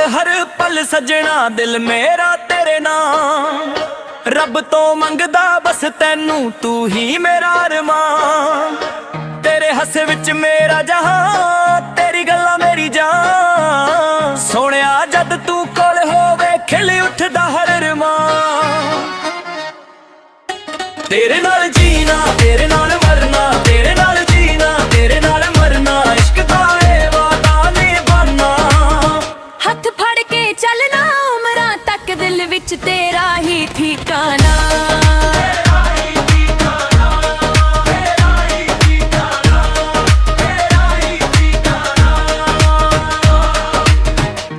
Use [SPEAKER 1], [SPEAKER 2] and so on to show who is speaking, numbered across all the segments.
[SPEAKER 1] हर पल सजना दिल मेरा तेरे नाम, रब तो मंगदा बस तैनू तू ही मेरा अरमान। तेरे हसे विच मेरा जहां, तेरी गल्लां मेरी जान। सोहणिया जद तू कोल होवे खिल उठदा हर अरमान। तेरे नाल जीना तेरे नाल मरना, तेरे नाल जीना तेरे नाल मरना, इश्क दा ए वादा निभाना।
[SPEAKER 2] हथ फड़ के चलना उमरां तक दिल विच तेरा ही ठिकाना।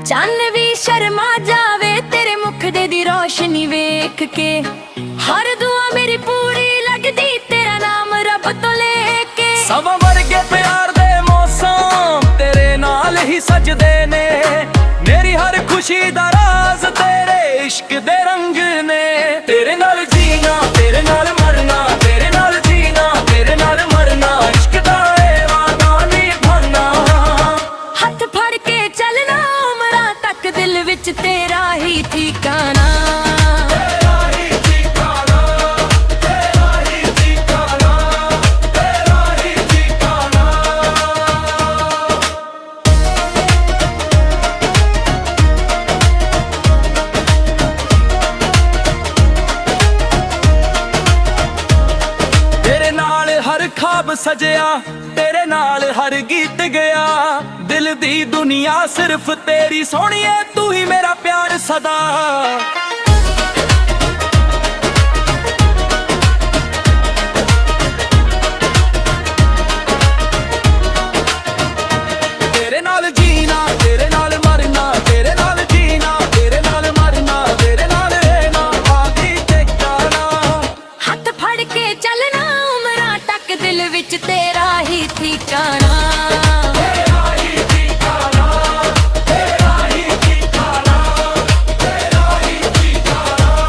[SPEAKER 2] चन्न भी शर्मा जावे तेरे मुख दी रोशनी वेख के। हर दुआ मेरी पूरी लगदी तेरा नाम रब तो लेके।
[SPEAKER 1] समा वर्गे प्यार दे मौसम तेरे नाल ही सजदे ने। मेरी हर खुशी दा राज तेरे इश्क दे रंग ने। तेरे नाल जीना तेरे नाल मरना, तेरे नाल जीना तेरे नाल मरना, इश्क दा ए वादा निभाना।
[SPEAKER 2] हथ फड़ के चलना उमरां तक दिल विच तेरा ही ठिकाना।
[SPEAKER 1] ख्वाब सजया तेरे नाल हर गीत गया। दिल दी दुनिया सिर्फ तेरी सोहणिए, तू ही मेरा प्यार सदा। तेरे नाल जीना तेरे नाल मरना, तेरे नाल जीना तेरे नाल मरना, तेरे नाल रहना आदि ठिकाना।
[SPEAKER 2] हथ फड़ के चलना उमरां तक दिल विच तेरा ही ठिकाना।
[SPEAKER 1] तेरा ही ठिकाना, तेरा ही ठिकाना, तेरा ही ठिकाना।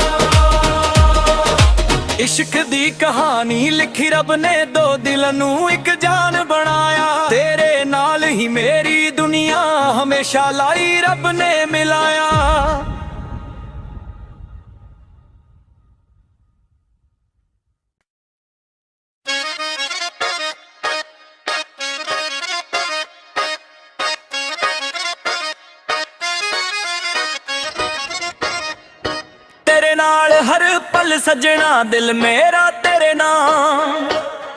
[SPEAKER 1] इश्क दी कहानी लिखी रब ने, दो दिल नू एक जान बनाया। तेरे नाल ही मेरी दुनिया हमेशा लाई रब ने मिलाया। तेरे नाल हर पल सजना दिल मेरा तेरे नाम,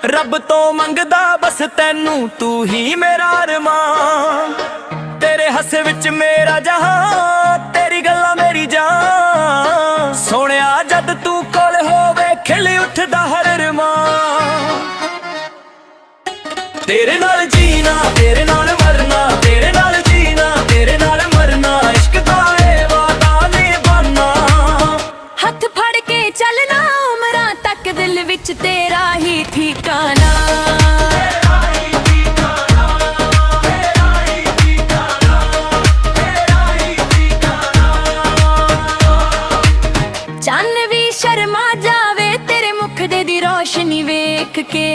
[SPEAKER 1] रब तो मंगदा बस तैनू तू ही मेरा अरमान। तेरे हसे विच मेरा जहां, तेरी गल्लां मेरी जान। सोहणिया जद तू कोल होवे खिल उठदा हर अरमान। तेरे नाल जीना तेरे नाल मरना, तेरे नाल जीना तेरे नाल मरना, इश्क दा ए वादा निभाना।
[SPEAKER 2] हथ फड़ के चलना उमरां तक दिल विच तेरा ही ठिकाना। चन्न भी शर्मा जावे तेरे मुख दी रोशनी वेख के।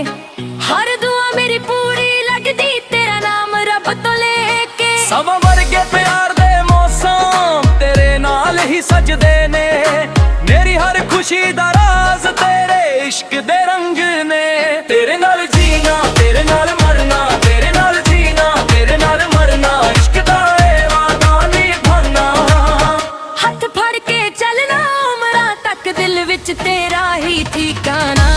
[SPEAKER 2] हर दुआ मेरी पूरी लगदी तेरा नाम रब तो लेके।
[SPEAKER 1] समा वर्गे प्यार दे मौसम तेरे नाल ही सजदे ने। मेरी हर खुशी दा राज तेरे इश्क दे रंग ने। तेरे नाल जीना तेरे नाल मरना, तेरे नाल जीना तेरे नाल मरना, इश्क दा ए वादा निभाना।
[SPEAKER 2] हथ फड़ के चलना उमरां तक दिल विच तेरा ही ठिकाना।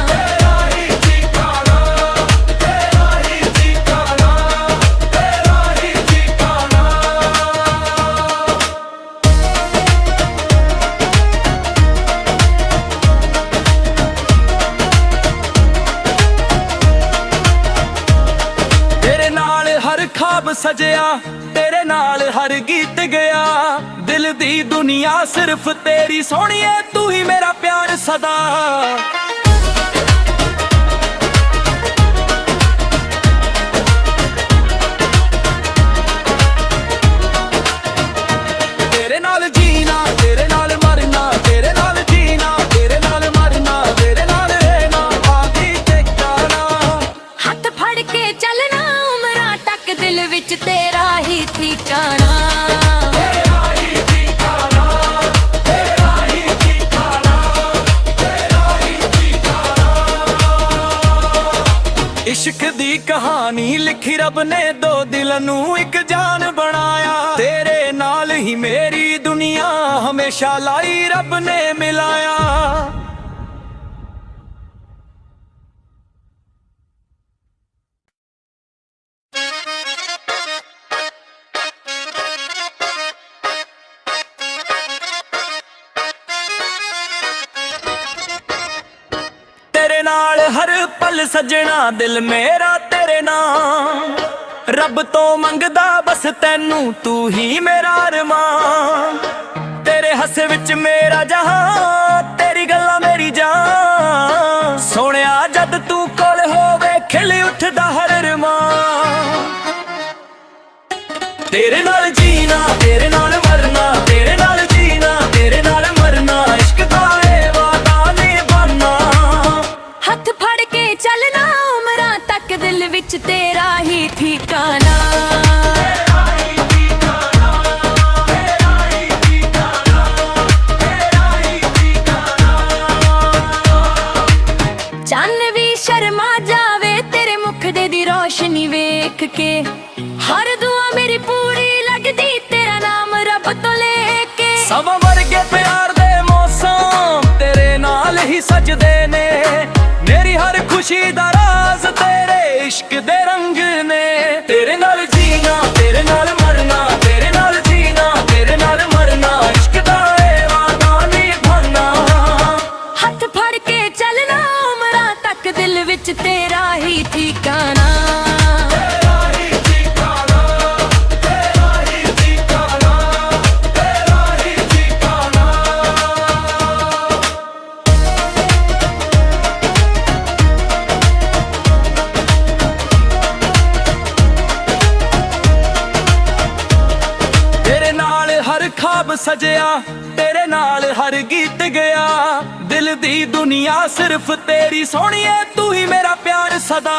[SPEAKER 1] तेरा ही ठिकाना, तेरा ही ठिकाना, तेरा ही ठिकाना। तेरे नाल हर ख्वाब सजया तेरे नाल हर गीत गया। दिल दी दुनिया सिर्फ तेरी सोहणिए, तू ही मेरा प्यार सदा। तेरे नाल जीना तेरे नाल मरना, तेरे नाल जीना तेरे नाल मरना, तेरे नाल रहना आदि ठिकाना।
[SPEAKER 2] हथ फड़ के चलना उमरां तक दिल विच तेरा ही ठिकाना।
[SPEAKER 1] ਦੀ ਕਹਾਣੀ ਲਿਖੀ ਰੱਬ ਨੇ, ਦੋ ਦਿਲ ਨੂੰ ਇੱਕ ਜਾਨ ਬਣਾਇਆ। ਤੇਰੇ ਨਾਲ ਹੀ ਮੇਰੀ ਦੁਨੀਆ ਹਮੇਸ਼ਾ ਲਾਈ ਰੱਬ ਨੇ ਮਿਲਾਇਆ। ਤੇਰੇ ਨਾਲ ਹਰ ਪਲ ਸਜਣਾ ਦਿਲ ਮੇਰਾ ਤੇਰੇ ਨਾਲ, ਰੱਬ ਤੋਂ ਮੰਗਦਾ ਬਸ ਤੈਨੂੰ, ਤੂੰ ਹੀ ਮੇਰਾ ਅਰਮਾਨ। ਤੇਰੇ ਹੱਸੇ ਵਿੱਚ ਮੇਰਾ ਜਹਾਂ, ਤੇਰੀ ਗੱਲਾਂ ਮੇਰੀ ਜਾਨ। ਸੋਹਣਿਆ ਜਦ ਤੂੰ ਕੋਲ ਹੋਵੇ ਖਿਲ ਉੱਠਦਾ ਹਰ ਅਰਮਾਨ। ਤੇਰੇ ਨਾਲ ਜੀਣਾ, ਤੇਰੇ ਨਾਲ ਮਰਨਾ, ਤੇਰੇ ਨਾਲ ਜੀਣਾ, ਤੇਰੇ ਨਾਲ ਮਰਨਾ, ਇਸ਼ਕ ਦਾ ਏ ਵਾਦਾ ਨਿਭਾਉਣਾ।
[SPEAKER 2] ਹੱਥ ਫੜ ਕੇ ਚੱਲਣਾ ਉਮਰਾਂ ਤੱਕ, ਦਿਲ ਵਿੱਚ ਤੇਰਾ ਹੀ ਠਿਕਾਣਾ। ਚੰਨ ਵੀ ਸ਼ਰਮਾ ਜਾਵੇ ਤੇਰੇ ਮੁਖ ਦੇ ਦੀ ਰੋਸ਼ਨੀ ਵੇਖ ਕੇ। ਹਰ ਦੁਆ ਮੇਰੀ ਪੂਰੀ ਲੱਗਦੀ ਤੇਰਾ ਨਾਮ ਰੱਬ ਤੋਂ ਲੈ ਕੇ।
[SPEAKER 1] ਸਭ ਵਰਗੇ ਪਿਆਰ ਦੇ ਮੌਸਮ ਤੇਰੇ ਨਾਲ ਹੀ ਸਜਦੇ ਨੇ। ਮੇਰੀ ਹਰ ਖੁਸ਼ੀ ਦਾ ਰਾਜ਼ ਤੇਰੇ ਇਸ਼ਕ ਦੇ ਰੰਗ ਨੇ। ਤੇਰੇ ਨਾਲ ਜੀਣਾ, ਤੇਰੇ ਨਾਲ ਮਰਨਾ, ਤੇਰੇ ਨਾਲ ਜੀਣਾ, ਤੇਰੇ ਨਾਲ ਮਰਨਾ, ਇਸ਼ਕ ਦਾ ਏ ਵਾਦਾ ਨਿਭਾਉਣਾ।
[SPEAKER 2] ਹੱਥ ਫੜ ਕੇ ਚੱਲਣਾ ਉਮਰਾਂ ਤੱਕ, ਦਿਲ ਵਿੱਚ ਤੇਰਾ ਹੀ ਠਿਕਾਣਾ। ਖਾਬ ਸਜਿਆ ਤੇਰੇ ਨਾਲ ਹਰ ਗੀਤ ਗਿਆ। ਦਿਲ ਦੀ ਦੁਨੀਆ ਸਿਰਫ ਤੇਰੀ ਸੋਹਣੀਏ, ਤੂੰ ਹੀ ਮੇਰਾ ਪਿਆਰ ਸਦਾ।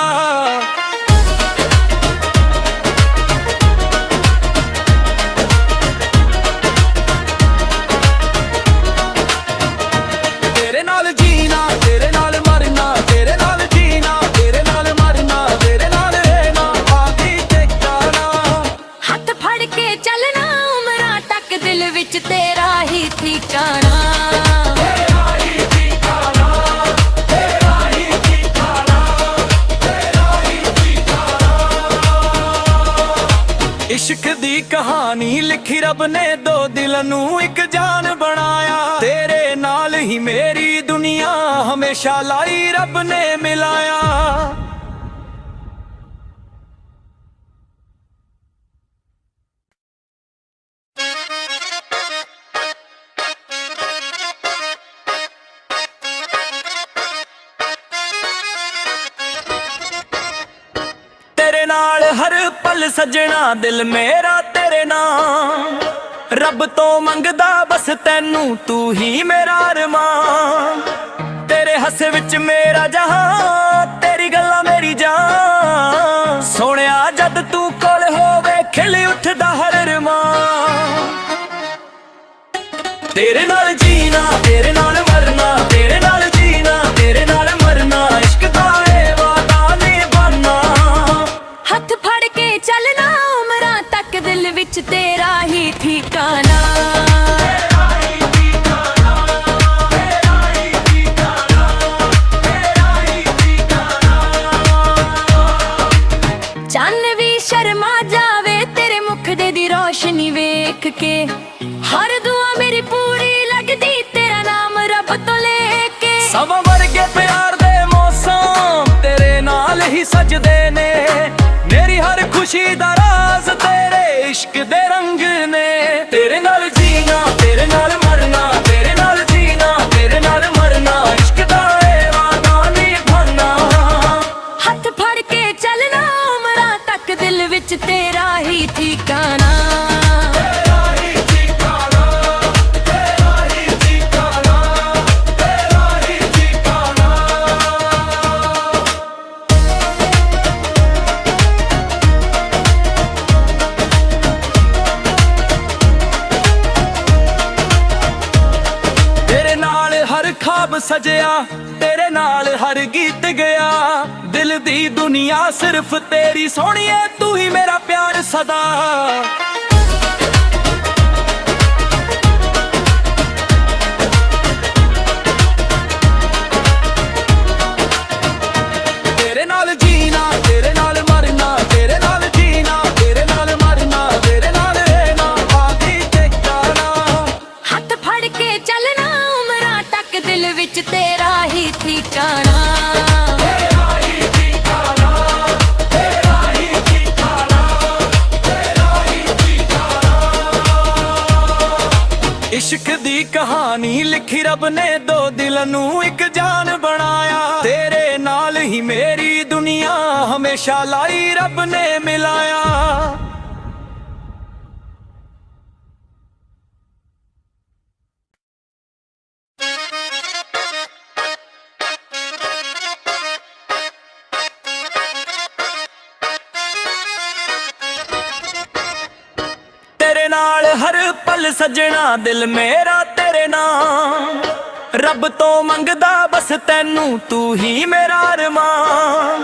[SPEAKER 2] ਤੇਰੇ ਨਾਲ ਜੀਣਾ, ਤੇਰੇ ਨਾਲ ਮਰਨਾ, ਤੇਰੇ ਨਾਲ ਜੀਣਾ, ਤੇਰੇ ਨਾਲ ਮਰਨਾ, ਤੇਰੇ ਨਾਲ ਰਹਿਣਾ ਆਦੀ ਟਿਕਾਣਾ। ਹੱਥ ਫੜ ਕੇ ਚੱਲਣਾ ਉਮਰਾਂ ਤੱਕ, ਦਿਲ ਵਿੱਚ ਤੇਰਾ ਹੀ ਠਿਕਾਣਾ।
[SPEAKER 1] ਇਸ਼ਕ ਦੀ ਕਹਾਣੀ ਲਿਖੀ ਰੱਬ ਨੇ, ਦੋ ਦਿਲ ਨੂੰ ਇੱਕ ਜਾਨ ਬਣਾਇਆ। ਤੇਰੇ ਨਾਲ ਹੀ ਮੇਰੀ ਦੁਨੀਆ ਹਮੇਸ਼ਾ ਲਾਈ ਰੱਬ ਨੇ ਮਿਲਾਇਆ। ਤੇਰੇ ਨਾਲ ਹਰ ਪਲ ਸਜਣਾ ਦਿਲ ਮੇਰਾ ਤੇਰੇ ਨਾਲ, ਰੱਬ ਤੋਂ ਮੰਗਦਾ ਬਸ ਤੈਨੂੰ, ਤੂੰ ਹੀ ਮੇਰਾ ਅਰਮਾਨ। ਤੇਰੇ ਹੱਸੇ ਵਿੱਚ ਮੇਰਾ ਜਹਾਂ, ਤੇਰੀ ਗੱਲਾਂ ਮੇਰੀ ਜਾਨ। ਸੋਹਣਿਆ ਜਦ ਤੂੰ ਕੋਲ ਹੋਵੇ ਖਿਲ ਉੱਠਦਾ ਹਰ ਅਰਮਾਨ। ਤੇਰੇ ਨਾਲ ਜੀਣਾ, ਤੇਰੇ ਨਾਲ ਮਰਨਾ, ਤੇਰੇ ਨਾਲ ਜੀਣਾ, ਤੇਰੇ ਨਾਲ ਮਰਨਾ, ਇਸ਼ਕ ਦਾ ਏ ਵਾਦਾ ਨਿਭਾਉਣਾ।
[SPEAKER 2] ਹੱਥ ਫੜ ਕੇ ਚੱਲਣਾ ਉਮਰਾਂ ਤੱਕ, ਦਿਲ ਵਿੱਚ ਤੇਰਾ ਹੀ ਠਿਕਾਣਾ। ਚੰਨ ਵੀ ਸ਼ਰਮਾ ਜਾਵੇ ਤੇਰੇ ਮੁਖ ਦੇ ਦੀ ਰੋਸ਼ਨੀ ਵੇਖ ਕੇ। ਹਰ ਦੁਆ ਮੇਰੀ ਪੂਰੀ ਲੱਗਦੀ ਤੇਰਾ ਨਾਮ ਰੱਬ ਤੋਂ ਲੈ ਕੇ।
[SPEAKER 1] ਸਭ ਵਰਗੇ ਪਿਆਰ ਦੇ ਮੌਸਮ ਤੇਰੇ ਨਾਲ ਹੀ ਸਜਦੇ ਨੇ। ਮੇਰੀ ਹਰ ਖੁਸ਼ੀ ਦਾ ਰਾਜ਼ ਤੇਰੇ ਇਸ਼ਕ ਦੇ ਰੰਗ ਨੇ। ਤੇਰੇ ਨਾਲ ਜੀਣਾ, ਤੇਰੇ ਨਾਲ ਮਰਨਾ, ਤੇਰੇ ਨਾਲ ਜੀਣਾ, ਤੇਰੇ ਨਾਲ ਮਰਨਾ, ਇਸ਼ਕ ਦਾ ਏ ਵਾਦਾ ਨਿਭਾਉਣਾ।
[SPEAKER 2] ਹੱਥ ਫੜ ਕੇ ਚੱਲਣਾ ਉਮਰਾਂ ਤੱਕ, ਦਿਲ ਵਿੱਚ ਤੇਰਾ ਹੀ ਠਿਕਾਣਾ।
[SPEAKER 1] ਖਾਬ ਸਜਿਆ ਤੇਰੇ ਨਾਲ ਹਰ ਗੀਤ ਗਿਆ ਦਿਲ ਦੀ ਦੁਨੀਆ ਸਿਰਫ ਤੇਰੀ ਸੋਹਣੀਏ ਤੂੰ ਹੀ ਮੇਰਾ ਪਿਆਰ ਸਦਾ ਤੇਰੇ ਨਾਲ ਜੀਣਾ ਤੇਰੇ ਨਾਲ ਮਰਨਾ ਤੇਰੇ ਨਾਲ ਜੀਣਾ ਤੇਰੇ ਨਾਲ ਮਰਨਾ ਤੇਰੇ ਨਾਲ ਰਹਿਣਾ ਆਦੀ ਟਿਕਾਣਾ
[SPEAKER 2] ਹੱਥ ਫੜ ਕੇ ਚੱਲਣਾ ਉਮਰਾਂ ਤੱਕ ਦਿਲ ਵਿੱਚ ਤੇਰਾ ਹੀ ਠਿਕਾਣਾ
[SPEAKER 1] इश्क दी कहानी लिखी रब ने दो दिल नू एक जान बनाया तेरे नाल ही मेरी दुनिया हमेशा लाई रब ने मिलाया तेरे नाल हर पल सजना दिल मेरा तेरे नाम रब तो मंगदा बस तैनू तू ही मेरा अरमान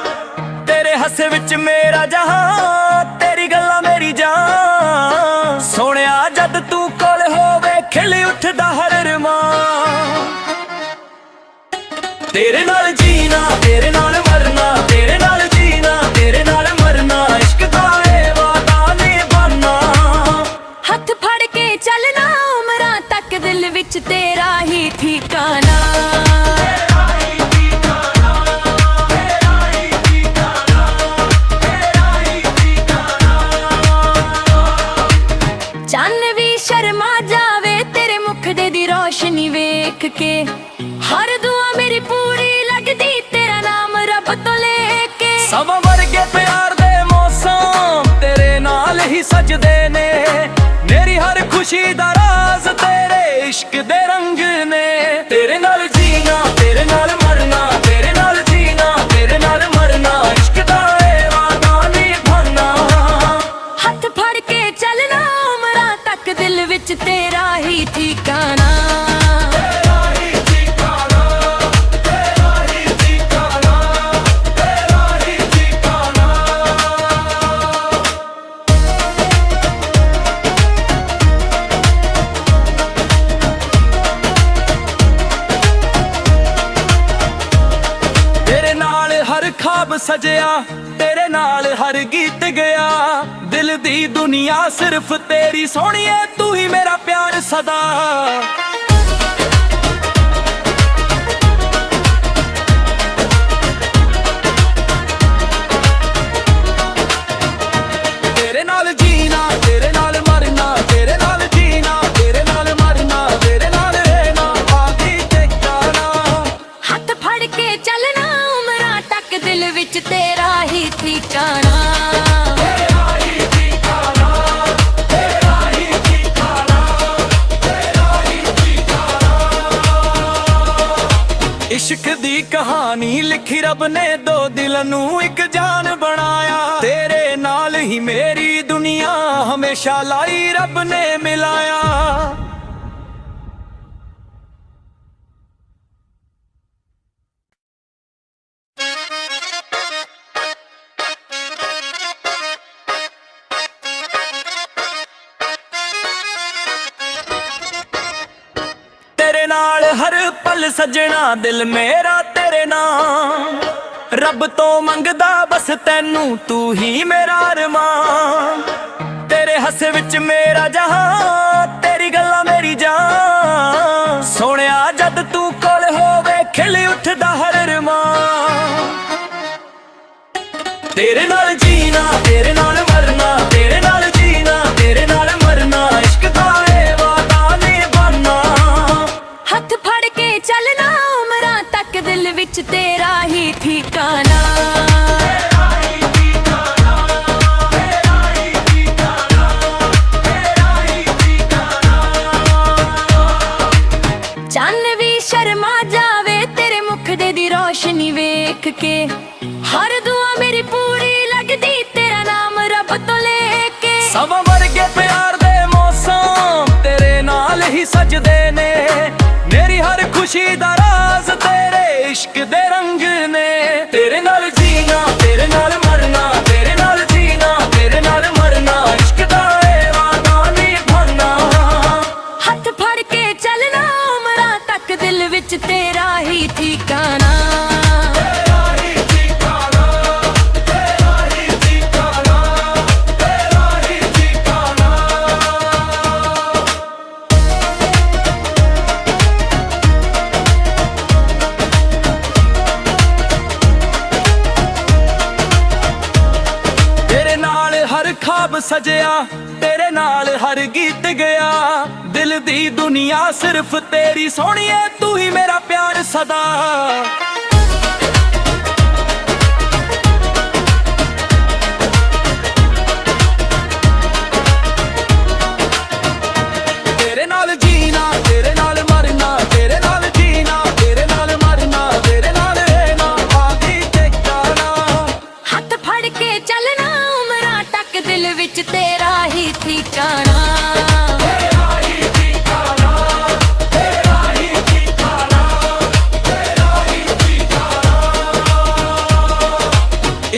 [SPEAKER 1] तेरे हसे विच मेरा जहां तेरी गल्लां मेरी जान सोहणिया जद तू कोल होवे खिल उठदा हर अरमान तेरे नाल जीना तेरे नाल मरना तेरे नाल जीना तेरे नाल मरना इश्क दा ए वादा निभाना
[SPEAKER 2] ਹੱਥ ਫੜ ਕੇ ਚੱਲਣਾ ਉਮਰਾਂ ਤੱਕ ਦਿਲ ਵਿੱਚ ਤੇਰਾ ਹੀ ਠਿਕਾਣਾ ਚੰਨ ਵੀ ਸ਼ਰਮਾ ਜਾਵੇ ਤੇਰੇ ਮੁਖ ਦੇ ਦੀ ਰੋਸ਼ਨੀ ਵੇਖ ਕੇ ਹਰ ਦੁਆ ਮੇਰੀ ਪੂਰੀ ਲੱਗਦੀ ਤੇਰਾ ਨਾਮ ਰੱਬ ਤੋਂ ਲੈ ਕੇ
[SPEAKER 1] ਸਮਾਂ ਵਰਗੇ ਪਿਆਰ ਦੇ ਮੌਸਮ ਤੇਰੇ ਨਾਲ ਹੀ ਸਜਦੇ ਨੇ मेरी हर खुशी दा राज तेरे इश्क दे रंग ने तेरे नाल जीना तेरे नाल मरना तेरे नाल जीना तेरे नाल मरना इश्क दा ए वादा निभाना
[SPEAKER 2] ਹੱਥ ਫੜ ਕੇ ਚੱਲਣਾ ਉਮਰਾਂ ਤੱਕ ਦਿਲ ਵਿੱਚ ਤੇਰਾ ਹੀ ਠਿਕਾਣਾ खाब सजया तेरे नाल हर गीत गया दिल दी दुनिया सिर्फ तेरी सोहणिए तू ही मेरा प्यार सदा तेरे नाल जीना तेरे नाल मरना तेरे नाल जीना तेरे नाल मरना तेरे नाल रहना आदी टिकाना ਹੱਥ ਫੜ ਕੇ ਚੱਲਣਾ ਉਮਰਾਂ ਤੱਕ ਦਿਲ ਵਿੱਚ ਤੇਰਾ ਹੀ ਠਿਕਾਣਾ इश्क दी कहानी लिखी रब ने दो दिल नू एक जान बनाया तेरे नाल ही मेरी दुनिया हमेशा लाई रब ने मिलाया तेरे नाल हर पल सजना दिल मेरा तेरे नाम रब तो मंगदा बस तैनू तू ही मेरा अरमान तेरे हसे विच मेरा जहां तेरी गल्लां मेरी जान सोहणिया जद तू कोल होवे खिल उठदा हर अरमान तेरे नाल जीना तेरे नाल मरना तेरे नाल जीना तेरे नाल मरना इश्क दा ए वादा निभाना ਹੱਥ ਫੜ ਕੇ ਚੱਲਣਾ ਉਮਰਾਂ ਤੱਕ ਦਿਲ ਵਿੱਚ ਤੇਰਾ ਹੀ ਠਿਕਾਣਾ ਚੰਨ ਵੀ ਸ਼ਰਮਾ ਜਾਵੇ ਤੇਰੇ ਮੁਖ ਦੇ ਦੀ ਰੋਸ਼ਨੀ ਵੇਖ ਕੇ ਹਰ ਦੁਆ ਮੇਰੀ ਪੂਰੀ ਲੱਗਦੀ ਤੇਰਾ ਨਾਮ ਰੱਬ ਤੋਂ ਲੈ ਕੇ
[SPEAKER 1] ਸਮਾਂ ਵਰਗੇ ਪਿਆਰ ਦੇ ਮੌਸਮ ਤੇਰੇ ਨਾਲ ਹੀ ਹੀ ਸਜਦੇ ਨੇ। ਮੇਰੀ ਹਰ ਖੁਸ਼ੀ ਦਾ ਰਾਜ਼ ਤੇਰੇ ਇਸ਼ਕ ਦੇ ਰੰਗ ਨੇ। ਤੇਰੇ ਨਾਲ ਜੀਣਾ, ਤੇਰੇ ਨਾਲ ਮਰਨਾ, ਤੇਰੇ ਨਾਲ ਜੀਣਾ, ਤੇਰੇ ਨਾਲ ਮਰਨਾ, ਇਸ਼ਕ ਦਾ ਏ ਵਾਦਾ ਨਿਭਾਉਣਾ।
[SPEAKER 2] ਹੱਥ ਫੜ ਕੇ ਚੱਲਣਾ ਉਮਰਾਂ ਤੱਕ, ਦਿਲ ਵਿੱਚ ਤੇਰਾ ਹੀ ਠਿਕਾਣਾ।
[SPEAKER 1] ਖਾਬ ਸਜਿਆ ਤੇਰੇ ਨਾਲ ਹਰ ਗੀਤ ਗਿਆ। ਦਿਲ ਦੀ ਦੁਨੀਆ ਸਿਰਫ ਤੇਰੀ ਸੋਹਣੀਏ, ਤੂੰ ਹੀ ਮੇਰਾ ਪਿਆਰ ਸਦਾ। ਤੇਰੇ ਨਾਲ ਜੀਣਾ, ਤੇਰੇ ਨਾਲ ਮਰਨਾ, ਤੇਰੇ ਨਾਲ ਜੀਣਾ, ਤੇਰੇ ਨਾਲ ਮਰਨਾ, ਤੇਰੇ ਨਾਲ ਰਹਿਣਾ ਆਦੀ ਟਿਕਾਣਾ।
[SPEAKER 2] ਹੱਥ ਫੜ ਕੇ ਚੱਲਣਾ ਉਮਰਾਂ ਤੱਕ, ਦਿਲ ਵਿੱਚ ਤੇਰਾ ਹੀ ਠਿਕਾਣਾ।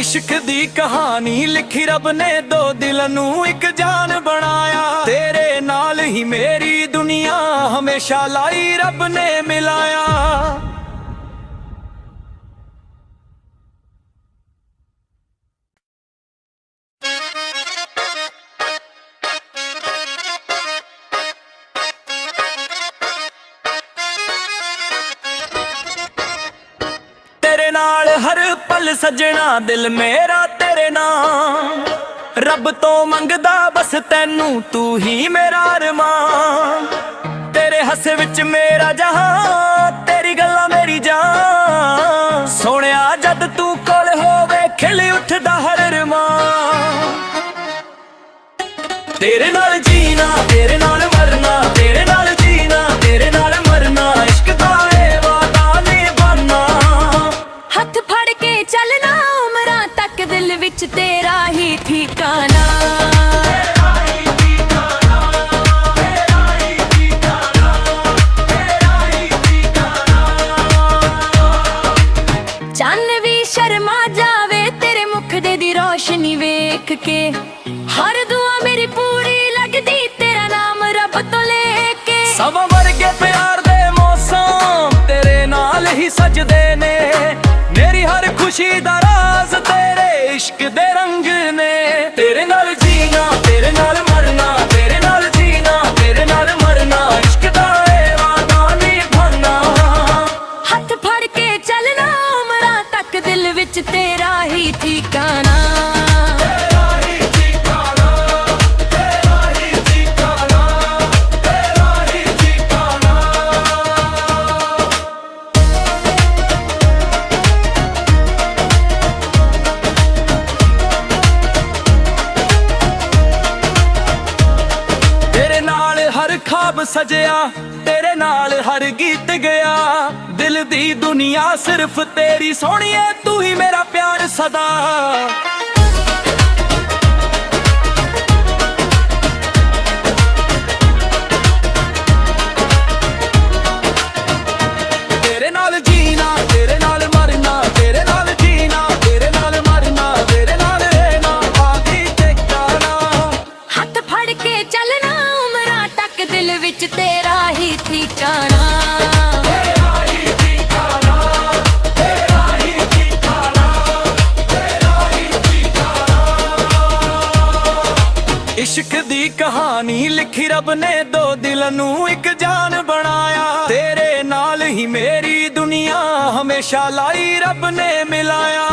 [SPEAKER 1] इश्क दी कहानी लिखी रब ने, दो दिल नू एक जान बनाया। तेरे नाल ही मेरी दुनिया हमेशा लाई रब ने मिलाया। तेरे नाल हर पल सजना दिल मेरा तेरे नाम। रब तो मंगदा बस तैनू, तू ही मेरा अरमान। तेरे हसे विच मेरा जहां, तेरी गल्लां मेरी जान। सोहणिया जद तू कोल होवे खिल उठदा हर अरमान। तेरे नाल जीना, तेरे नाल मरना, तेरे नाल जीना, तेरे नाल मरना, इश्क दा ए वादा निभाना।
[SPEAKER 2] हथ फड़ के चलना उमरां तक, दिल विच तेरा ही ठिकाना। चन्न भी शर्मा जावे तेरे मुख दे दी रोशनी वेख के। हर दुआ मेरी पूरी लगदी, तेरा नाम रब तो लेके।
[SPEAKER 1] सब वर्गे प्यार दे मौसम तेरे नाल ही सजदे ने। मेरी हर खुशी दा राज तेरे इश्क दे रंग ने। तेरे नाल जीना, तेरे नाल मरना, तेरे नाल जीना, तेरे नाल मरना, इश्क दा ए वादा निभाना।
[SPEAKER 2] हथ फड़ के चलना उमरां तक, दिल विच तेरा ही ठिकाना। खाब सजया तेरे नाल हर गीत गया। दिल दी दुनिया सिर्फ तेरी सोहणिए, तू ही मेरा प्यार सदा। तेरे नाल जीना, तेरे नाल मरना, तेरे नाल जीना, तेरे नाल मरना, तेरे नाल रहना आदी ठिकाना। हथ फड़ के चलना उमरां तक, दिल विच तेरा ही ठिकाना।
[SPEAKER 1] इश्क दी कहानी लिखी रब ने, दो दिल नू एक जान बनाया। तेरे नाल ही मेरी दुनिया हमेशा लाई रब ने मिलाया।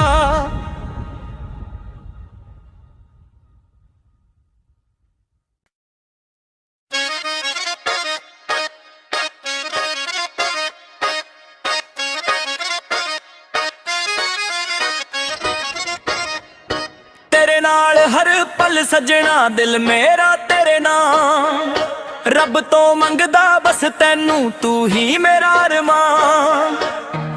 [SPEAKER 1] तेरे नाल हर पल सजना दिल मेरा तेरे नाम। रब तो मंगदा बस तैनू, तू ही मेरा अरमान।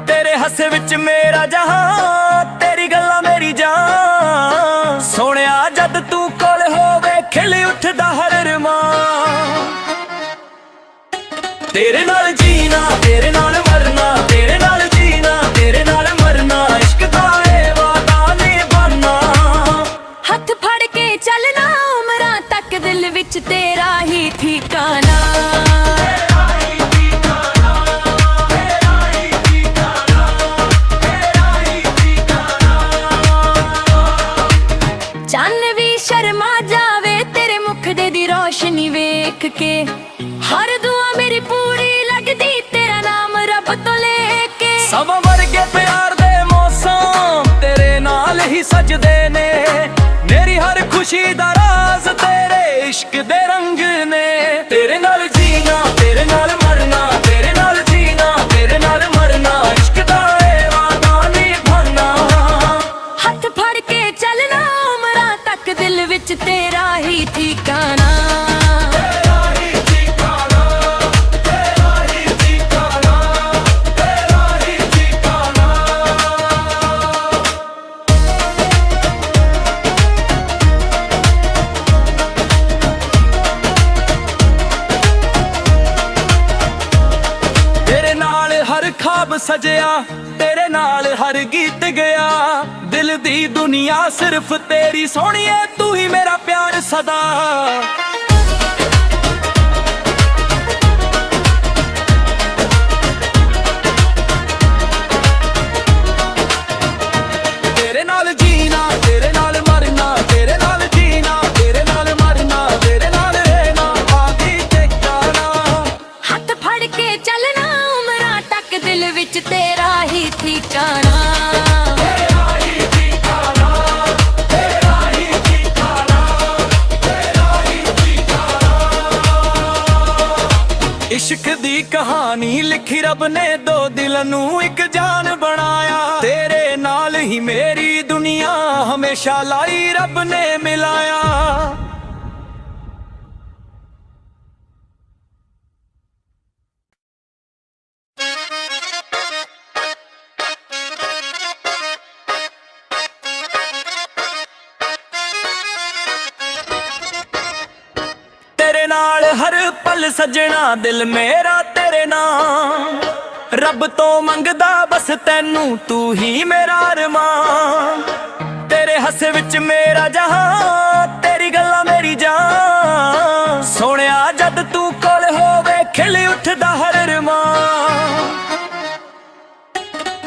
[SPEAKER 1] तेरे हसे विच मेरा जहां, तेरी गल्लां मेरी जान। सोहणिया जद तू कोल होवे खिल उठदा हर अरमान। ਤੇਰੇ ਨਾਲ ਜੀਣਾ ਤੇਰੇ ਨਾਲ ਮਰਨਾ, ਤੇਰੇ ਨਾਲ ਜੀਣਾ ਤੇਰੇ ਨਾਲ ਮਰਨਾ, ਇਸ਼ਕ ਦਾ ਏ ਵਾਦਾ ਨਿਭਾਉਣਾ।
[SPEAKER 2] ਹੱਥ ਫੜ ਕੇ ਚੱਲਣਾ ਉਮਰਾਂ ਤੱਕ ਦਿਲ ਵਿੱਚ ਤੇਰਾ ਹੀ ਠਿਕਾਣਾ। ਚੰਨ ਵੀ ਸ਼ਰਮਾ ਜਾਵੇ ਤੇਰੇ ਮੁਖ ਦੇ ਦੀ ਰੋਸ਼ਨੀ ਵੇਖ ਕੇ, ਹਰ ਦੁਆ ਮੇਰੀ ਪੂਰੀ ਲੱਗਦੀ ਤੇਰਾ ਨਾਮ ਰੱਬ ਤੋਂ ਲੈ ਕੇ।
[SPEAKER 1] ਸਮਾਂ ਵਰਗੇ ਪਿਆਰ ਦੇ ਮੌਸਮ ਤੇਰੇ ਨਾਲ ਹੀ ਸਜਦੇ ਨੇ, ਮੇਰੀ ਹਰ ਖੁਸ਼ੀ ਦਾ ਰਾਜ਼ ਤੇਰੇ ਇਸ਼ਕ ਦੇ ਰੰਗ ਨੇ। ਤੇਰੇ ਨਾਲ ਜੀਣਾ ਤੇਰੇ ਨਾਲ ਮਰਨਾ, ਤੇਰੇ ਨਾਲ ਜੀਣਾ ਤੇਰੇ ਨਾਲ ਮਰਨਾ, ਇਸ਼ਕ ਦਾ ਏ ਵਾਦਾ ਨਿਭਾਉਣਾ।
[SPEAKER 2] ਹੱਥ ਫੜ ਕੇ ਚੱਲਣਾ ਉਮਰਾਂ ਤੱਕ ਦਿਲ ਵਿੱਚ ਤੇਰਾ ਹੀ ਠਿਕਾਣਾ।
[SPEAKER 1] ਖਾਬ ਸਜਿਆ ਤੇਰੇ ਨਾਲ ਹਰ ਗੀਤ ਗਿਆ, ਦਿਲ ਦੀ ਦੁਨੀਆ ਸਿਰਫ ਤੇਰੀ ਸੋਹਣੀਏ, ਤੂੰ ਹੀ ਮੇਰਾ ਪਿਆਰ ਸਦਾ। ਤੇਰੇ ਨਾਲ ਜੀਣਾ ਤੇਰੇ ਨਾਲ ਮਰਨਾ, ਤੇਰੇ ਨਾਲ ਜੀਣਾ ਤੇਰੇ ਨਾਲ ਮਰਨਾ, ਤੇਰੇ ਨਾਲ ਰਹਿਣਾ ਆਦੀ ਟਿਕਾਣਾ।
[SPEAKER 2] ਹੱਥ ਫੜ ਕੇ ਚੱਲਣਾ ਉਮਰਾਂ ਤੱਕ ਦਿਲ ਵਿੱਚ ਤੇਰਾ ਹੀ ਠਿਕਾਣਾ।
[SPEAKER 1] ਤੇਰਾ ਹੀ ਠਿਕਾਣਾ, ਤੇਰਾ ਹੀ ਠਿਕਾਣਾ, ਤੇਰਾ ਹੀ ਠਿਕਾਣਾ। ਇਸ਼ਕ ਦੀ ਕਹਾਣੀ ਲਿਖੀ ਰੱਬ ਨੇ, ਦੋ ਦਿਲ ਨੂੰ ਇੱਕ ਜਾਨ ਬਣਾਇਆ, ਤੇਰੇ ਨਾਲ ਹੀ ਮੇਰੀ ਦੁਨੀਆ ਹਮੇਸ਼ਾ ਲਾਈ ਰੱਬ ਨੇ ਮਿਲਾਇਆ। ਤੇਰੇ ਨਾਲ ਹਰ ਪਲ ਸਜਣਾ ਦਿਲ ਮੇਰਾ ਤੇਰੇ ਨਾਲ, ਰੱਬ ਤੋਂ ਮੰਗਦਾ ਬਸ ਤੈਨੂੰ, ਤੂੰ ਹੀ ਮੇਰਾ ਅਰਮਾਨ। ਤੇਰੇ ਹੱਸੇ ਵਿੱਚ ਮੇਰਾ ਜਹਾਂ, ਤੇਰੀ ਗੱਲਾਂ ਮੇਰੀ ਜਾਨ। ਸੋਹਣਿਆ ਜਦ ਤੂੰ ਕੋਲ ਹੋਵੇ ਖਿਲ ਉੱਠਦਾ ਹਰ ਅਰਮਾਨ।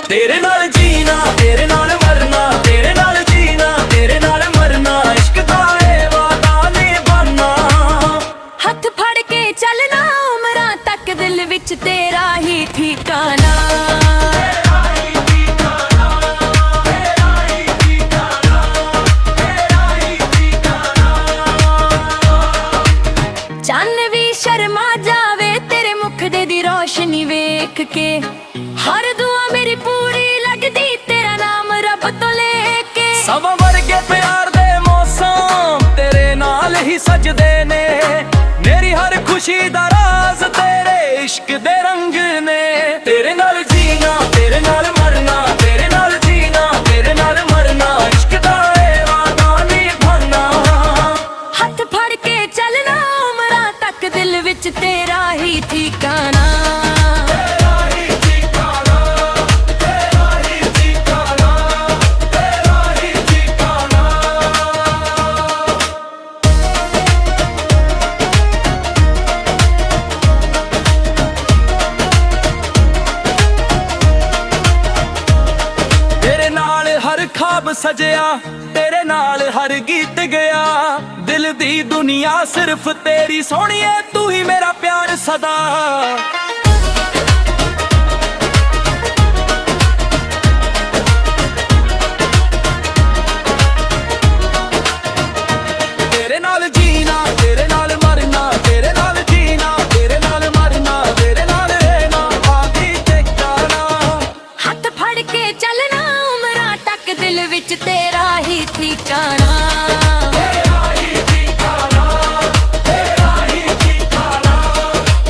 [SPEAKER 1] ਤੇਰੇ ਨਾਲ ਜੀਣਾ ਤੇਰੇ ਨਾਲ ਮਰਨਾ, ਤੇਰੇ ਨਾਲ ਜੀਣਾ ਤੇਰੇ ਨਾਲ ਮਰਨਾ, ਇਸ਼ਕ ਦਾ ਏ ਵਾਦਾ ਨਿਭਾਉਣਾ।
[SPEAKER 2] ਹੱਥ ਫੜ ਕੇ ਚੱਲਣਾ ਉਮਰਾਂ ਤੱਕ ਦਿਲ ਵਿੱਚ ਤੇਰਾ ਹੀ ਠਿਕਾਣਾ।
[SPEAKER 1] ਤੇਰਾ ਹੀ ਠਿਕਾਣਾ, ਤੇਰਾ ਹੀ ਠਿਕਾਣਾ, ਤੇਰਾ ਹੀ ਠਿਕਾਣਾ।
[SPEAKER 2] ਚੰਨ ਵੀ ਸ਼ਰਮਾ ਜਾਵੇ ਤੇਰੇ ਮੁਖ ਦੇ ਦੀ ਰੋਸ਼ਨੀ ਵੇਖ ਕੇ, ਹਰ ਦੁਆ ਮੇਰੀ ਪੂਰੀ ਲੱਗਦੀ ਤੇਰਾ ਨਾਮ ਰੱਬ ਤੋਂ ਲੈ ਕੇ।
[SPEAKER 1] ਸਮਾਂ ਵਰਗੇ ਪਿਆਰ ਦੇ ਮੌਸਮ ਤੇਰੇ ਨਾਲ ਹੀ ਸਜਦੇ ਨੇ, ਮੇਰੀ ਹਰ ਖੁਸ਼ੀ ਦਾ ਰਾਜ਼ ਤੇਰੇ ਇਸ਼ਕ ਦੇ ਰੰਗ ਨੇ। ਤੇਰੇ ਨਾਲ ਜੀਣਾ ਤੇਰੇ ਨਾਲ ਮਰਨਾ, ਤੇਰੇ ਨਾਲ ਜੀਣਾ ਤੇਰੇ ਨਾਲ ਮਰਨਾ, ਇਸ਼ਕ ਦਾ ਏ ਵਾਦਾ ਨਿਭਾਉਣਾ।
[SPEAKER 2] ਹੱਥ ਫੜ ਕੇ ਚੱਲਣਾ ਉਮਰਾਂ ਤੱਕ ਦਿਲ ਵਿੱਚ ਤੇਰਾ ਹੀ ਠਿਕਾਣਾ। ਖਾਬ ਸਜਿਆ ਤੇਰੇ ਨਾਲ ਹਰ ਗੀਤ ਗਿਆ, ਦਿਲ ਦੀ ਦੁਨੀਆ ਸਿਰਫ ਤੇਰੀ ਸੋਹਣੀਏ, ਤੂੰ ਹੀ ਮੇਰਾ ਪਿਆਰ ਸਦਾ। ਤੇਰੇ ਨਾਲ ਜੀਣਾ ਤੇਰੇ ਨਾਲ ਮਰਨਾ, ਤੇਰੇ ਨਾਲ ਜੀਣਾ ਤੇਰੇ ਨਾਲ ਮਰਨਾ, ਤੇਰੇ ਨਾਲ ਰਹਿਣਾ ਆਦੀ ਟਿਕਾਣਾ। ਹੱਥ ਫੜ ਕੇ ਚੱਲਣਾ ਉਮਰਾਂ ਤੱਕ ਦਿਲ ਵਿੱਚ ਤੇਰਾ ਹੀ ਠਿਕਾਣਾ।
[SPEAKER 1] ਤੇਰਾ ਹੀ ਠਿਕਾਣਾ, ਤੇਰਾ ਹੀ ਠਿਕਾਣਾ,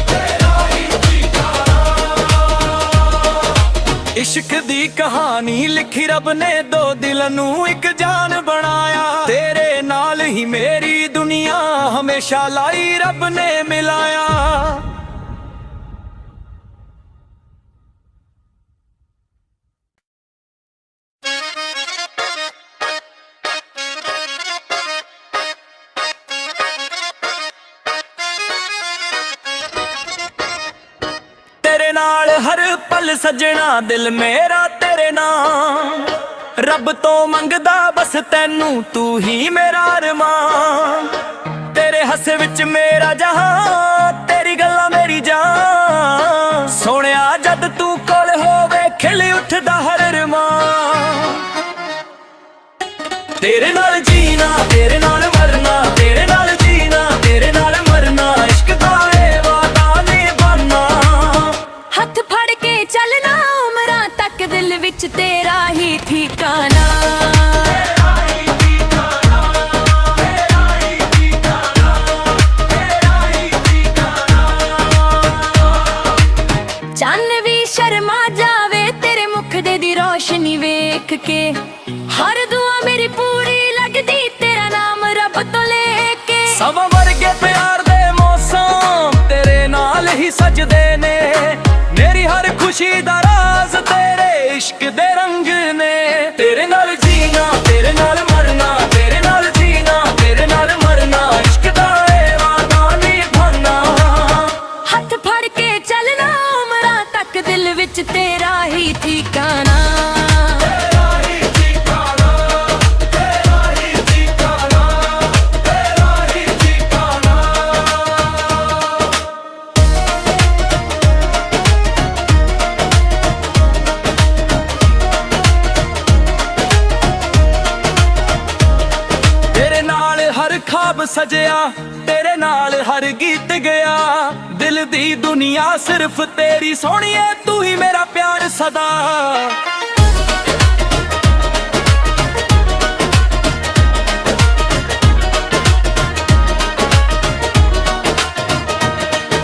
[SPEAKER 1] ਤੇਰਾ ਹੀ ਠਿਕਾਣਾ। ਇਸ਼ਕ ਦੀ ਕਹਾਣੀ ਲਿਖੀ ਰੱਬ ਨੇ, ਦੋ ਦਿਲ ਨੂੰ ਇੱਕ ਜਾਨ ਬਣਾਇਆ, ਤੇਰੇ ਨਾਲ ਹੀ ਮੇਰੀ ਦੁਨੀਆ ਹਮੇਸ਼ਾ ਲਾਈ ਰੱਬ ਨੇ ਮਿਲਾਇਆ। ਨਾਲ ਹਰ ਪਲ ਸਜਣਾ ਦਿਲ ਮੇਰਾ ਤੇਰੇ ਨਾਲ ਰੱਬ ਤੋਂ ਮੰਗਦਾ ਬਸ ਤੈਨੂੰ ਤੂੰ ਹੀ ਮੇਰਾ ਅਰਮਾਨ ਤੇਰੇ ਹੱਸੇ ਵਿੱਚ ਮੇਰਾ ਜਹਾਂ ਤੇਰੀ ਗੱਲਾਂ ਮੇਰੀ ਜਾਨ ਸੋਹਣਿਆ ਜਦ ਤੂੰ ਕੋਲ ਹੋਵੇ ਖਿਲ ਉੱਠਦਾ ਹਰ ਅਰਮਾਨ ਤੇਰੇ ਨਾਲ ਜੀਣਾ ਤੇਰੇ ਨਾਲ ਮਰਨਾ ਤੇਰੇ ਨਾਲ ਜੀਣਾ ਤੇਰੇ ਨਾਲ ਮਰਨਾ ਇਸ਼ਕ ਦਾ ਏ ਵਾਦਾ ਨਿਭਾਨਾ
[SPEAKER 2] ਹੱਥ ਫੜ ਕੇ ਚੱਲਣਾ ਉਮਰਾਂ ਤੱਕ ਦਿਲ ਵਿੱਚ ਤੇਰਾ ਹੀ ਠਿਕਾਣਾ ਚੰਨ ਵੀ ਸ਼ਰਮਾ ਜਾਵੇ ਤੇਰੇ ਮੁਖ ਦੀ ਰੋਸ਼ਨੀ ਵੇਖ ਕੇ ਹਰ ਦੁਆ ਮੇਰੀ ਪੂਰੀ ਲੱਗਦੀ ਤੇਰਾ ਨਾਮ ਰੱਬ ਤੋਂ ਲੈ ਕੇ
[SPEAKER 1] ਸਮਾਂ ਵਰਗੇ ਪਿਆਰ ਦੇ ਮੌਸਮ ਤੇਰੇ ਨਾਲ ਹੀ ਸਜਦੇ ਨੇ ਮੇਰੀ ਹਰ ਖੁਸ਼ੀ ਦਾ ਰਾਜ਼ ਤੇਰੇ ਇਸ਼ਕ ਦੇ ਰੰਗ ਨੇ ਤੇਰੇ ਨਾਲ ਜੀਣਾ ਤੇਰੇ ਨਾਲ ਮਰਨਾ ਤੇਰੇ ਨਾਲ ਜੀਣਾ ਤੇਰੇ ਨਾਲ ਮਰਨਾ ਇਸ਼ਕ ਦਾ ਏ ਵਾਦਾ ਨਿਭਾਨਾ
[SPEAKER 2] ਹੱਥ ਫੜ ਕੇ ਚੱਲਣਾ ਉਮਰਾਂ ਤੱਕ ਦਿਲ ਵਿੱਚ ਤੇਰਾ ਹੀ ਠਿਕਾਣਾ
[SPEAKER 1] ਖਾਬ ਸਜਿਆ ਤੇਰੇ ਨਾਲ ਹਰ ਗੀਤ ਗਿਆ ਦਿਲ ਦੀ ਦੁਨੀਆ ਸਿਰਫ ਤੇਰੀ ਸੋਹਣੀਏ ਤੂੰ ਹੀ ਮੇਰਾ ਪਿਆਰ ਸਦਾ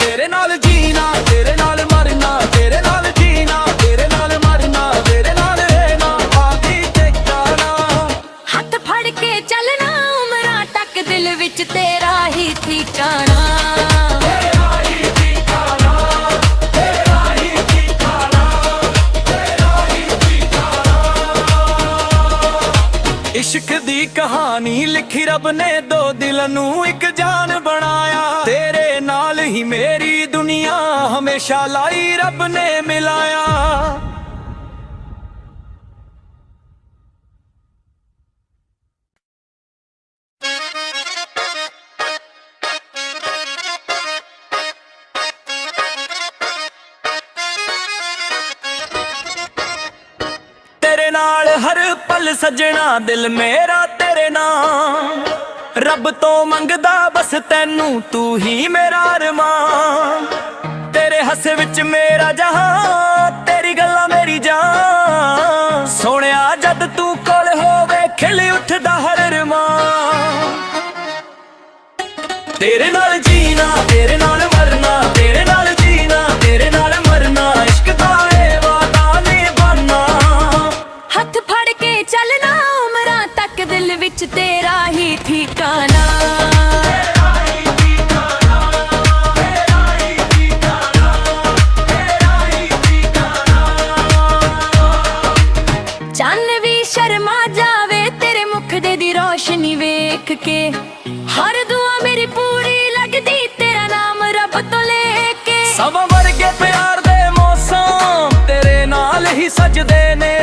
[SPEAKER 1] ਤੇਰੇ ਨਾਲ ਜੀਣਾ ਤੇਰੇ ਨਾਲ ਮਰਨਾ ਤੇਰੇ ਨਾਲ ਜੀਣਾ ਤੇਰੇ ਨਾਲ ਮਰਨਾ ਤੇਰੇ ਨਾਲ ਰਹਿਣਾ ਆਦੀ ਟਿਕਾਣਾ
[SPEAKER 2] ਹੱਥ ਫੜ ਕੇ ਚੱਲਣਾ ਉਮਰਾਂ ਤੱਕ ਦਿਲ ਵਿੱਚ ਤੇਰਾ ਹੀ ਠਿਕਾਣਾ
[SPEAKER 1] इश्क दी कहानी लिखी रब ने दो दिल नू एक जान बनाया तेरे नाल ही मेरी दुनिया हमेशा लाई रब ने मिलाया हर पल सजना दिल मेरा तेरे नाल रब तो मंगदा बस तैनू तू ही मेरा अरमान तेरे हस्से विच मेरा जहां तेरी गल्लां मेरी जान सोहणिया जद तू कोल होवे खिल उठदा हर अरमान तेरे नाल जीना तेरे नाल मरना तेरे नाल जीना तेरे नाल मरना इश्क दा ए वादा निभाना
[SPEAKER 2] हथ फड़ के चलना उमरां तक दिल विच तेरा ही ठिकाना चन्न भी शर्मा जावे तेरे मुख दी रोशनी वेख के हर दुआ मेरी पूरी लगदी तेरा नाम रब तो लेके
[SPEAKER 1] समा वर्गे प्यार दे मौसम तेरे नाल ही सजदे ने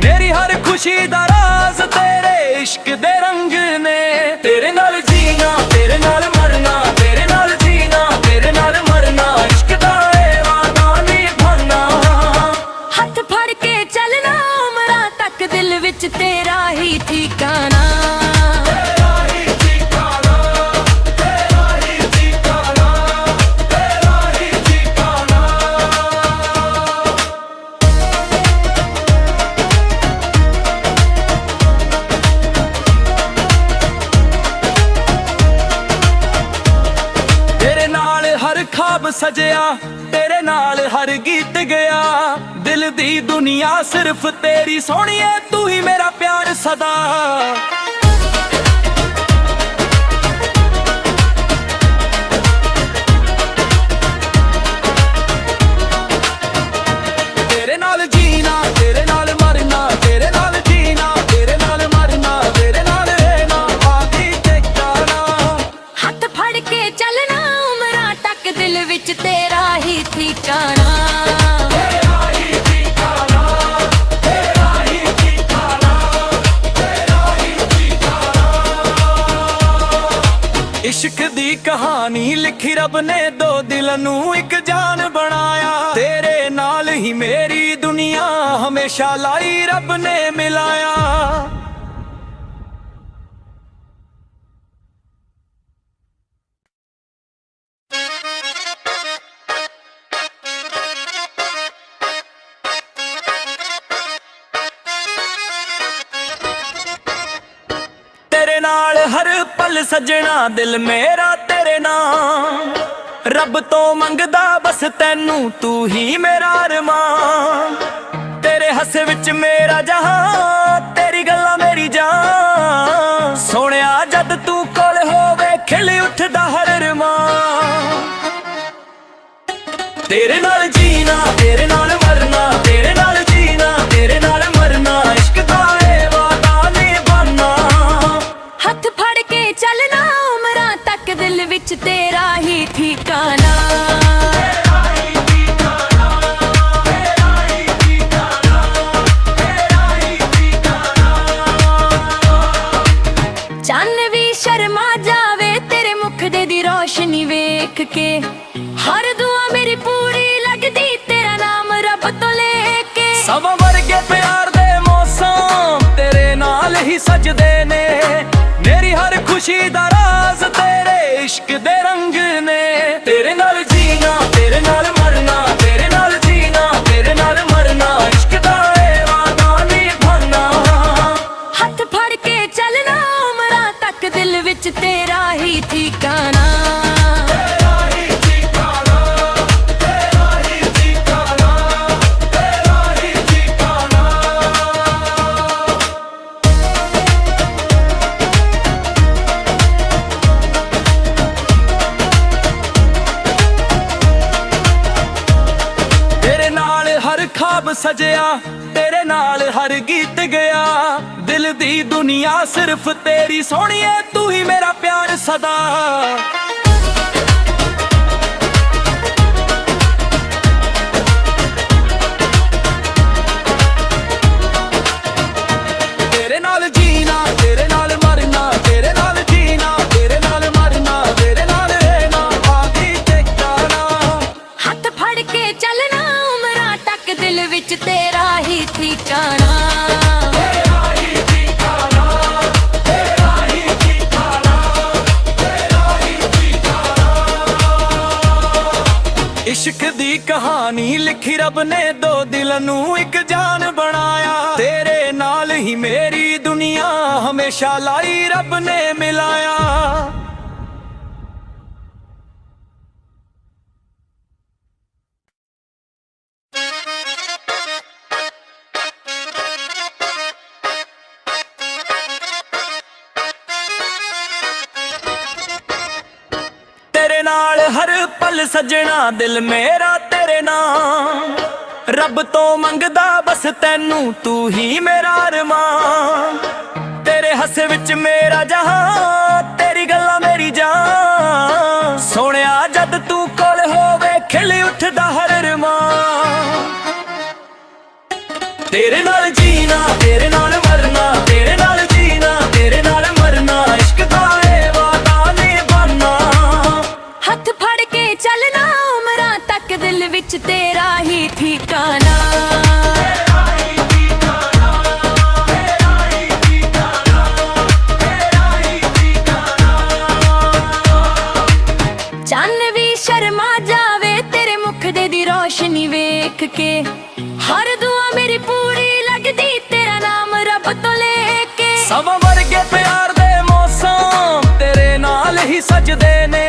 [SPEAKER 1] मेरी हर खुशी दा राज तेरे इश्क दे रंग ने तेरे नाल जीना तेरे नाल मरना तेरे नाल जीना तेरे नाल मरना इश्क दा ए वादा निभाना
[SPEAKER 2] हथ फड़ के चलना उमरां तक दिल विच तेरा ही ठिकाना
[SPEAKER 1] खाब सजया तेरे नाल हर गीत गया दिल दी दुनिया सिर्फ तेरी सोहणिए तू ही मेरा प्यार सदा तेरे नाल जीना तेरे नाल मरना तेरे नाल जीना तेरे नाल मरना तेरे नाल रहना आदि ठिकाना
[SPEAKER 2] हथ फड़ के चलना दिल विच तेरा ही ठिकाना
[SPEAKER 1] ਕਹਾਣੀ ਲਿਖੀ ਰੱਬ ਨੇ, ਦੋ ਦਿਲ ਨੂੰ ਇੱਕ ਜਾਨ ਬਣਾਇਆ। ਤੇਰੇ ਨਾਲ ਹੀ ਮੇਰੀ ਦੁਨੀਆ ਹਮੇਸ਼ਾ ਲਾਈ ਰੱਬ ਨੇ ਮਿਲਾਇਆ। ਤੇਰੇ ਨਾਲ ਹਰ ਪਲ ਸਜਣਾ ਦਿਲ ਮੇਰਾ ਤੇਰੇ ਨਾਲ, ਰੱਬ ਤੋਂ ਮੰਗਦਾ ਬਸ ਤੈਨੂੰ, ਤੂੰ ਹੀ ਮੇਰਾ ਅਰਮਾਨ। ਤੇਰੇ ਹੱਸੇ ਵਿੱਚ ਮੇਰਾ ਜਹਾਂ, ਤੇਰੀ ਗੱਲਾਂ ਮੇਰੀ ਜਾਨ। ਸੋਹਣਿਆ ਜਦ ਤੂੰ ਕੋਲ ਹੋਵੇ ਖਿਲ ਉੱਠਦਾ ਹਰ ਅਰਮਾਨ। ਤੇਰੇ ਨਾਲ ਜੀਣਾ, ਤੇਰੇ ਨਾਲ ਮਰਨਾ, ਤੇਰੇ ਨਾਲ ਜੀਣਾ, ਤੇਰੇ ਨਾਲ ਮਰਨਾ, ਇਸ਼ਕ ਦਾ ਏ ਵਾਦਾ ਨਿਭਾਉਣਾ।
[SPEAKER 2] ਹੱਥ ਫੜ ਕੇ ਚੱਲਣਾ ਉਮਰਾਂ ਤੱਕ, ਦਿਲ ਵਿੱਚ ਤੇਰਾ ਹੀ ਠਿਕਾਣਾ। ਚੰਨ ਵੀ ਸ਼ਰਮਾ ਜਾਵੇ ਤੇਰੇ ਮੁਖ ਦੇ ਦੀ ਰੋਸ਼ਨੀ ਵੇਖ ਕੇ। ਹਰ ਦੁਆ ਮੇਰੀ ਪੂਰੀ ਲੱਗਦੀ ਤੇਰਾ ਨਾਮ ਰੱਬ ਤੋਂ ਲੈ ਕੇ।
[SPEAKER 1] ਸਮਾਂ ਵਰਗੇ ਪਿਆਰ ਦੇ ਮੌਸਮ ਤੇਰੇ ਨਾਲ ਹੀ ਸਜਦੇ ਨੇ। ਮੇਰੀ ਹਰ ਖੁਸ਼ੀ ਦਾ ਰਾਜ਼ ਤੇਰੇ ਇਸ਼ਕ ਦੇ ਰੰਗ ਨੇ। ਤੇਰੇ ਨਾਲ ਜੀਣਾ, ਤੇਰੇ ਨਾਲ ਮਰਨਾ, ਤੇਰੇ ਨਾਲ ਜੀਣਾ, ਤੇਰੇ ਨਾਲ ਮਰਨਾ, ਇਸ਼ਕ ਦਾ ਏ ਵਾਦਾ ਨਿਭਾਉਣਾ।
[SPEAKER 2] ਹੱਥ ਫੜ ਕੇ ਚੱਲਣਾ ਉਮਰਾਂ ਤੱਕ, ਦਿਲ ਵਿੱਚ ਤੇਰਾ ਹੀ ਠਿਕਾਣਾ।
[SPEAKER 1] ਖਾਬ ਸਜਿਆ ਤੇਰੇ ਨਾਲ ਹਰ ਗੀਤ ਗਿਆ। ਦਿਲ ਦੀ ਦੁਨੀਆ ਸਿਰਫ ਤੇਰੀ ਸੋਹਣੀਏ, ਤੂੰ ਹੀ ਮੇਰਾ ਪਿਆਰ ਸਦਾ। ਤੇਰੇ ਨਾਲ ਜੀਣਾ, ਤੇਰੇ ਨਾਲ ਮਰਨਾ, ਤੇਰੇ ਨਾਲ ਜੀਣਾ, ਤੇਰੇ ਨਾਲ ਮਰਨਾ, ਤੇਰੇ ਨਾਲ ਰਹਿਣਾ ਆਦੀ ਟਿਕਾਣਾ।
[SPEAKER 2] ਹੱਥ ਫੜ ਕੇ ਚੱਲਣਾ ਉਮਰਾਂ ਤੱਕ, ਦਿਲ ਵਿੱਚ ਤੇਰਾ ਹੀ ਠਿਕਾਣਾ।
[SPEAKER 1] ਇਸ਼ਕ ਦੀ ਕਹਾਣੀ ਲਿਖੀ ਰੱਬ ਨੇ, ਦੋ ਦਿਲ ਨੂੰ ਇੱਕ ਜਾਨ ਬਣਾਇਆ। ਤੇਰੇ ਨਾਲ ਹੀ ਮੇਰੀ ਦੁਨੀਆ ਹਮੇਸ਼ਾ ਲਾਈ ਰੱਬ ਨੇ ਮਿਲਾਇਆ। ਤੇਰੇ ਨਾਲ ਹਰ ਪਲ ਸਜਣਾ ਦਿਲ ਮੇਰਾ ਤੇਰੇ ਨਾਲ, ਰੱਬ ਤੋਂ ਮੰਗਦਾ ਬਸ ਤੈਨੂੰ, ਤੂੰ ਹੀ ਮੇਰਾ ਅਰਮਾਨ। ਤੇਰੇ ਹੱਸੇ ਵਿੱਚ ਮੇਰਾ ਜਹਾਂ, ਤੇਰੀ ਗੱਲਾਂ ਮੇਰੀ ਜਾਨ। ਸੋਹਣਿਆ ਜਦ ਤੂੰ ਕੋਲ ਹੋਵੇ ਖਿਲ ਉੱਠਦਾ ਹਰ ਅਰਮਾਨ। ਤੇਰੇ ਨਾਲ ਜੀਣਾ, ਤੇਰੇ ਨਾਲ ਮਰਨਾ, ਤੇਰੇ ਨਾਲ ਜੀਣਾ, ਤੇਰੇ ਨਾਲ ਮਰਨਾ, ਇਸ਼ਕ ਦਾ ਏ ਵਾਦਾ ਨਿਭਾਉਣਾ।
[SPEAKER 2] ਹੱਥ ਫੜ ਕੇ ਚੱਲਣਾ ਉਮਰਾਂ ਤੱਕ, ਦਿਲ ਵਿੱਚ ਤੇਰਾ ਹੀ ਠਿਕਾਣਾ। ਚੰਨ ਵੀ ਸ਼ਰਮਾ ਜਾਵੇ ਤੇਰੇ ਮੁਖ ਦੇ ਦੀ ਰੋਸ਼ਨੀ ਵੇਖ ਕੇ। ਹਰ ਦੁਆ ਮੇਰੀ ਪੂਰੀ ਲੱਗਦੀ ਤੇਰਾ ਨਾਮ ਰੱਬ ਤੋਂ ਲੈ ਕੇ।
[SPEAKER 1] ਸਮਾਂ ਵਰਗੇ ਪਿਆਰ ਦੇ ਮੌਸਮ ਤੇਰੇ ਨਾਲ ਹੀ ਸਜਦੇ ਨੇ।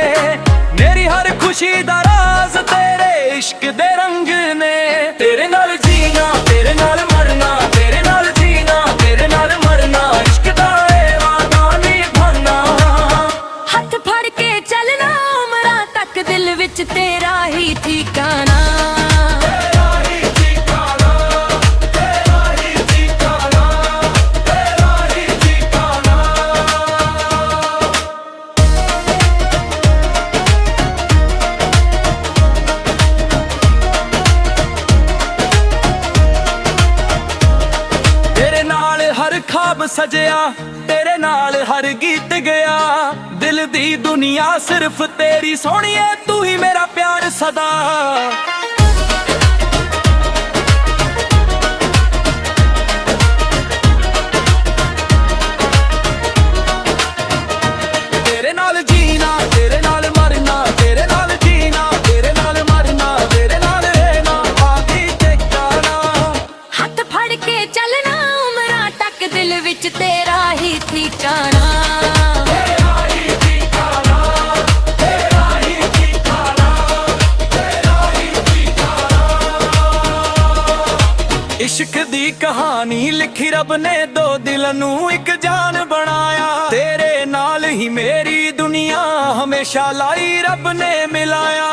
[SPEAKER 1] ਮੇਰੀ ਹਰ ਖੁਸ਼ੀ ਦਾ ਰਾਜ਼ ਤੇਰੇ ਇਸ਼ਕ ਦੇ ਰੰਗ ਨੇ। ਤੇਰੇ ਨਾਲ ਜੀਣਾ, ਤੇਰੇ ਨਾਲ ਮਰਨਾ, ਤੇਰੇ ਨਾਲ ਜੀਣਾ, ਤੇਰੇ ਨਾਲ ਮਰਨਾ, ਇਸ਼ਕ ਦਾ ਏ ਵਾਦਾ ਨਿਭਾਉਣਾ।
[SPEAKER 2] ਹੱਥ ਫੜ ਕੇ ਚੱਲਣਾ ਉਮਰਾਂ ਤੱਕ, ਦਿਲ ਵਿੱਚ ਤੇਰਾ ਹੀ ਠਿਕਾਣਾ।
[SPEAKER 1] ਖ਼ਵਾਬ ਸਜਿਆ ਤੇਰੇ ਨਾਲ ਹਰ ਗੀਤ ਗਿਆ ਦਿਲ ਦੀ ਦੁਨੀਆ ਸਿਰਫ ਤੇਰੀ ਸੋਹਣੀਏ ਤੂੰ ਹੀ ਮੇਰਾ ਪਿਆਰ ਸਦਾ ਤੇਰੇ ਨਾਲ ਜੀਣਾ ਤੇਰੇ ਨਾਲ ਮਰਨਾ ਤੇਰੇ ਨਾਲ ਜੀਣਾ ਤੇਰੇ ਨਾਲ ਮਰਨਾ ਤੇਰੇ ਨਾਲ ਰਹਿਣਾ ਆਦੀ ਟਿਕਾਣਾ
[SPEAKER 2] ਹੱਥ ਫੜ ਕੇ ਚੱਲਣਾ ਉਮਰਾਂ ਤੱਕ ਦਿਲ ਵਿੱਚ ਤੇਰਾ ਹੀ ਠਿਕਾਣਾ
[SPEAKER 1] इश्क दी कहानी लिखी रब ने दो दिल नू एक जान बनाया तेरे नाल ही मेरी दुनिया हमेशा लाई रब ने मिलाया